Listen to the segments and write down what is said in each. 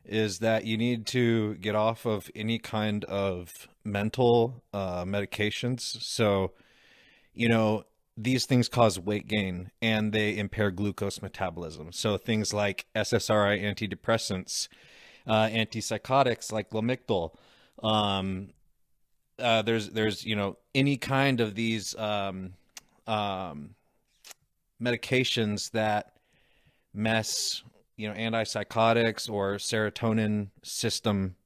is that you need to get off of any kind of mental medications. So, you know, these things cause weight gain and they impair glucose metabolism. So things like SSRI antidepressants, antipsychotics like Lamictal, um, there's any kind of these um, medications that mess, antipsychotics or serotonin system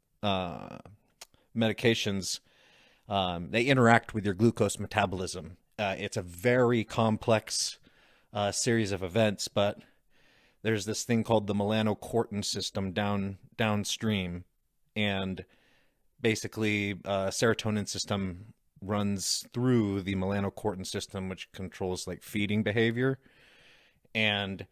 medications. They interact with your glucose metabolism. It's a very complex series of events, but there's this thing called the melanocortin system downstream, and basically serotonin system runs through the melanocortin system, which controls like feeding behavior. And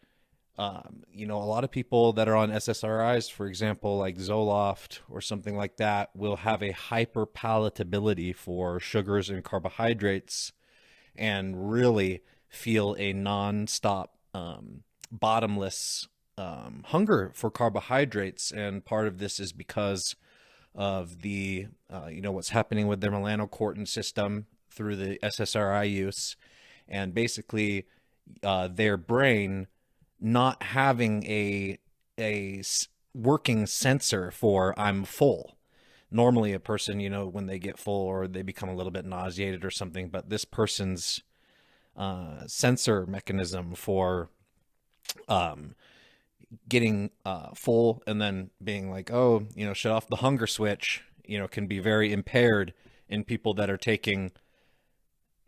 a lot of people that are on SSRIs, for example, like Zoloft or something like that, will have a hyperpalatability for sugars and carbohydrates and really feel a nonstop, bottomless hunger for carbohydrates. And part of this is because of the, what's happening with their melanocortin system through the SSRI use, and basically their brain not having a working sensor for I'm full. Normally a person, when they get full or they become a little bit nauseated or something, but this person's sensor mechanism for um, getting full and then being like, oh, shut off the hunger switch, can be very impaired in people that are taking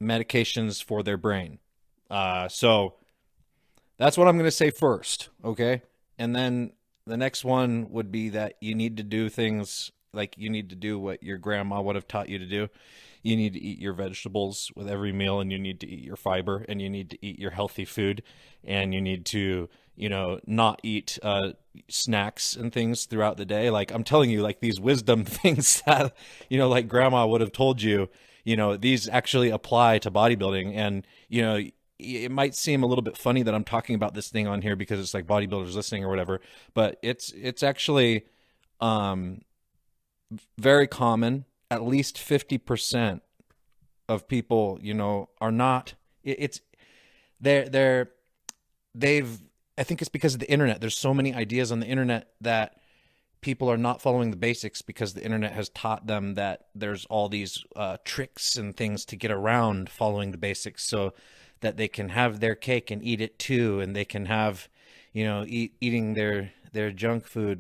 medications for their brain. So that's what I'm going to say first, okay? And then the next one would be that you need to do things like you need to do what your grandma would have taught you to do. You need to eat your vegetables with every meal, and you need to eat your fiber, and you need to eat your healthy food, and you need to, not eat snacks and things throughout the day. Like I'm telling you, like these wisdom things that, like grandma would have told you, these actually apply to bodybuilding. And, it might seem a little bit funny that I'm talking about this thing on here because it's like bodybuilders listening or whatever, but it's actually um, very common. At least 50% of people, are not. It's they're they've. I think it's because of the internet. There's so many ideas on the internet that people are not following the basics because the internet has taught them that there's all these tricks and things to get around following the basics, so that they can have their cake and eat it too, and they can have, eating their junk food